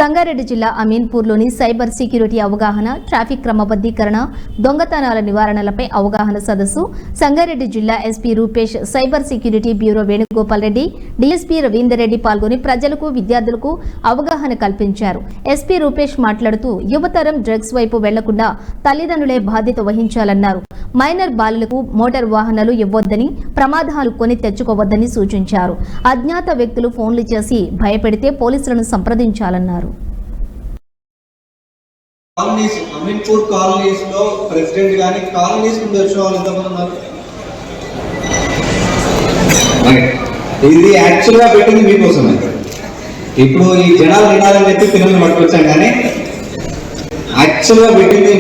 సంగారెడ్డి జిల్లా అమీన్పూర్లోని cyber security అవగాహన, traffic క్రమబద్ధీకరణ, దొంగతనాల నివారణలపై అవగాహన సదస్సు సంగారెడ్డి జిల్లా SP Rupesh, cyber security bureau Venugopal Reddy, DSP Ravinder Reddy పాల్గొని ప్రజలకు, విద్యార్థులకు అవగాహన కల్పించారు. ఎస్పీ రూపేష్ మాట్లాడుతూ యువతరం డ్రగ్స్ వైపు వెళ్లకుండా తల్లిదండ్రులే బాధ్యత వహించాలన్నారు. మైనర్ బాలలకు మోటార్ వాహనాలు ఇవ్వొద్దని, ప్రమాదాలు కొని తెచ్చుకోవద్దని సూచించారు. అజ్ఞాత వ్యక్తులు ఫోన్లు చేసి భయపెడితే పోలీసులను సంప్రదించాలన్నారు. అమీన్పూర్ కాలనీస్ లో ప్రెసిడెంట్ గాని కాలనీస్ ముందు వచ్చిన వాళ్ళు ఎంతమంది ఉన్నారు? ఇది యాక్చువల్ గా పెట్టింది మీకోసమే. ఇప్పుడు ఈ జనాలు వినాలని చెప్పి పిల్లల్ని పట్టుకొచ్చాం, కానీ యాక్చువల్ గా పెట్టింది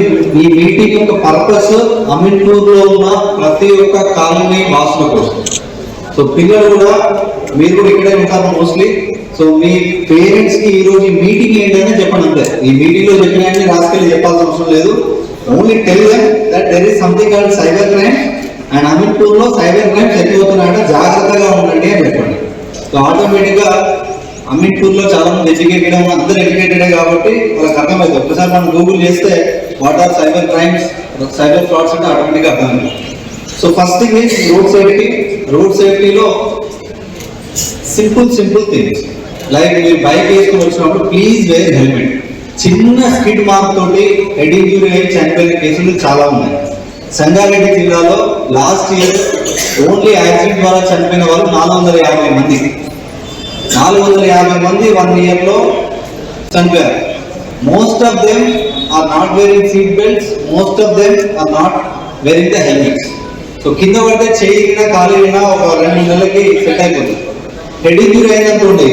ఈ మీటింగ్ యొక్క పర్పస్ అమీన్పూర్ లో ఉన్న ప్రతి ఒక్క కాలనీ వాసుల కోసం. సో పిల్లలు కూడా, మీరు కూడా ఇక్కడే ఉంటారు మోస్ట్లీ. సో మీ పేరెంట్స్ కి ఈ రోజు ఈ మీటింగ్ ఏంటనే చెప్పండి అంతే. ఈ మీటింగ్ లో చెప్పిన రాసుకెళ్ళి చెప్పాల్సిన అవసరం లేదు. Only tell them that there is something called cyber crime and Ameenpur లో సైబర్ క్రైమ్స్ ఎక్కువవుతున్నాయంటే జాగ్రత్తగా ఉండండి అని చెప్పండి. సో ఆటోమేటిక్ గా అమీన్పూర్ లో చాలా మంది ఎడ్యుకేటెడ్, అందరూ ఎడ్యుకేటెడే కాబట్టి వాళ్ళకి అర్థమవుతుంది. ఒక్కసారి మనం గూగుల్ చేస్తే what are cyber crimes, cyber frauds అంటే ఆటోమేటిక్ గా అర్థమైంది. So first thing is road safety. Road సేఫ్టీలో సింపుల్ థింగ్స్ లైక్ మీరు బైక్ వేసుకుని వచ్చినప్పుడు ప్లీజ్ వేర్ హెల్మెట్. చిన్న స్కిడ్ మార్క్ తోటి హెడ్ ఇంజురీ అయి చనిపోయిన కేసులు చాలా ఉన్నాయి. సంగారెడ్డి జిల్లాలో లాస్ట్ ఇయర్ ఓన్లీ యాక్సిడెంట్ ద్వారా చనిపోయిన వాళ్ళు 450 మంది. 450 మంది 1 year లో చనిపోయారు. Most of them are not wearing seat belts, most of them are not wearing the helmets. So కింద పడితే చేయినా కాలినా ఒక 2 నెలలకి సెట్ అయిపోతుంది. హెడ్ ఇంజురీ అయినట్టుండి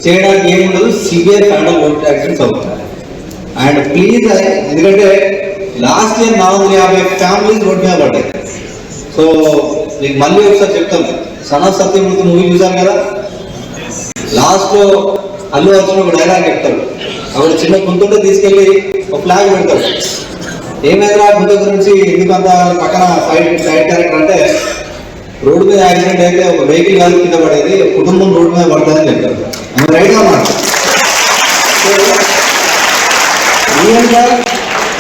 చేయడానికి ఏముండదు, సివియర్ ఫ్యాటల్ యాక్సిడెంట్స్ అవుతాయి. అండ్ ప్లీజ్, ఎందుకంటే లాస్ట్ ఇయర్ 450 ఫ్యామిలీస్ రోడ్ మీద పడ్డాయి. సో మీకు మళ్ళీ ఒకసారి చెప్తాను, సన్ ఆఫ్ సత్యమూర్తి మూవీ చూసాను కదా, లాస్ట్ లో అల్లు అర్జున్ ఒక డైలాగ్ చెప్తాడు. అక్కడ చిన్న గుంతుంటే తీసుకెళ్లి ఒక ఫ్లాగ్ పెడతాడు. ఏమైనా గుంత గురించి ఎందుకంత పక్కన సైడ్ క్యారెక్టర్ అంటే, రోడ్డు మీద యాక్సిడెంట్ అయితే ఒక వెహికల్ కాదు కింద పడేది, కుటుంబం రోడ్డు మీద పడుతుందని చెప్తారు. రైట్ అన్నమాట.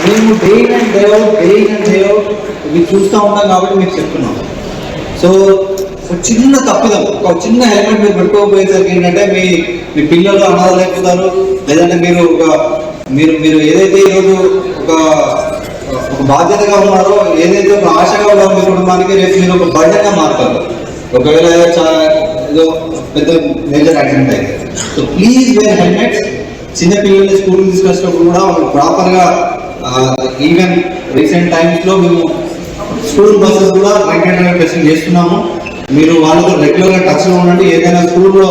మేము డే అండ్ డే అవుట్ ఇవి చూస్తూ ఉంటాం కాబట్టి మీకు చెప్తున్నాం. సో ఒక చిన్న తప్పిదం, ఒక చిన్న హెల్మెట్ మీరు పెట్టుకోకపోయేసరికి ఏంటంటే మీ పిల్లలు అనాథలు అయిపోతారు. లేదంటే మీరు ఏదైతే ఈరోజు ఒక బాధ్యతగా ఉన్నారో, ఏదైతే ఒక ఆశగా ఉన్నారో మీ కుటుంబానికి, రేపు మీరు ఒక బర్డెన్గా మారుతారు ఒకవేళ ఏదో పెద్ద మేజర్ యాక్సిడెంట్ అయితే. So please wear helmets. చిన్నపిల్లల్ని స్కూల్కి తీసుకొచ్చినప్పుడు కూడా ప్రాపర్గా, ఈవెన్ రీసెంట్ టైమ్స్లో మేము స్కూల్ బస్సెస్ కూడా డ్రింక్ టెస్టింగ్ చేస్తున్నాము. మీరు వాళ్ళతో రెగ్యులర్గా టచ్లో ఉండండి. ఏదైనా స్కూల్లో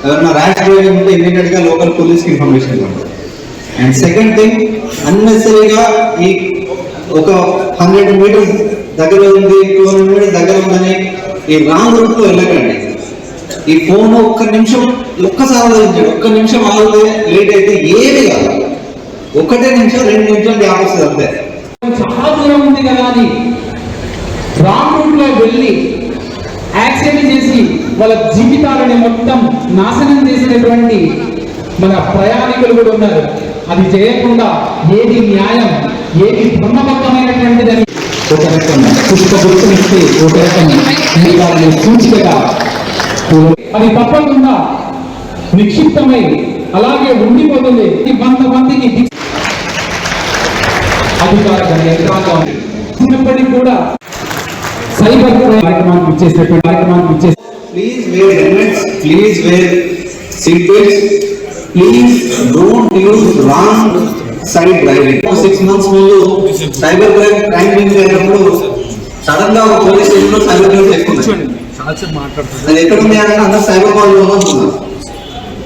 ఎవరైనా ర్యాష్ డ్రైవింగ్ ఉంటే ఇమీడియట్గా లోకల్ పోలీస్కి ఇన్ఫర్మేషన్ ఇవ్వండి. అండ్ సెకండ్ థింగ్, అన్నెసరీగా ఈ ఒక 100 మీటర్స్ దగ్గర ఉంది, 200 మీటర్స్ దగ్గర ఉందని ఈ రాంగ్ రూట్ లో వెళ్ళకండి. ఈ ఫోన్ ఒక్క నిమిషం ఒక్కసారి ఆలోచించండి. ఒక్క నిమిషం ఆగితే లేట్ అయితే ఏమి కాదు, 1 నిమిషం 2 నిమిషాలు గ్యాప్ వస్తుంది అంతే. చాలా దూరం ఉంది కదా అని రాంగ్ రూట్ లో వెళ్ళి యాక్సిడెంట్ చేసి వాళ్ళ జీవితాలని మొత్తం నాశనం చేసినటువంటి మన ప్రయాణికులు కూడా ఉన్నారు. అది చేయకుండా ఏది న్యాయం, ఏది బ్రహ్మబద్ధమైనటువంటిదని ఒక రకం పుష్పగుర్తునిస్తే ఒక రకం వాళ్ళని సూచికగా అది తప్పకుండా నిక్షిప్తమై అలాగే ఉండిపోతుంది. 100 మందికి అధికార యంత్రాంగం ఉన్నప్పటికీ కూడా సైబర్ కార్యక్రమానికి ఇచ్చేసి please wear helmets, please wear seat belts, please don't use wrong side driving. 6 months ముందు సైబర్ క్రైమ్ అయినప్పుడు సడన్ గా పోలీస్ స్టేషన్ లో సైబర్ క్రైమ్ ఎక్కువ అది ఎక్కడ ఉంది అంటే అందరూ సైబర్ కాల్ లోనో ఉంటున్నారు.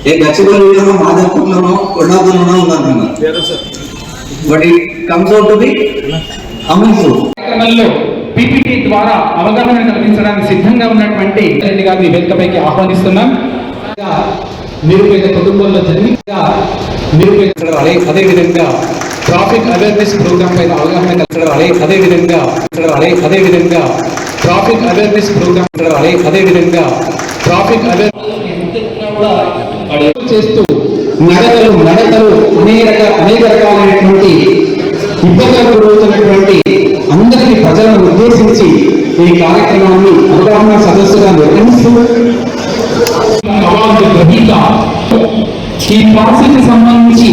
ఏ గచ్చిబౌలిలోనో, మాధవపూర్లోనో, కొండాపూర్లోనో ఉందనుకున్నారు. But it comes out to be Ameenpur. PPT ద్వారా అవగాహన కల్పించడానికి సిద్ధంగా ఉన్నటువంటి రెడ్డి గారిని వేదికపైకి ఆహ్వానిస్తున్నాం. నిరుపేద కుటుంబంలో నిరుపేద అదేవిధంగా ట్రాఫిక్ అవేర్నెస్ ప్రోగ్రామ్ పైన అవగాహన కల్పించాలి. అదేవిధంగా traffic awareness programme traffic awareness చేస్తూ నడకలు ఇబ్బందులకు గురవుతున్నటువంటి అందరికీ ప్రజలను ఉద్దేశించి ఈ కార్యక్రమాన్ని అవగాహన సదస్సుగా నిర్వహిస్తూ అవార్డు గ్రహీత ఈ ప్రాసెస్ సంబంధించి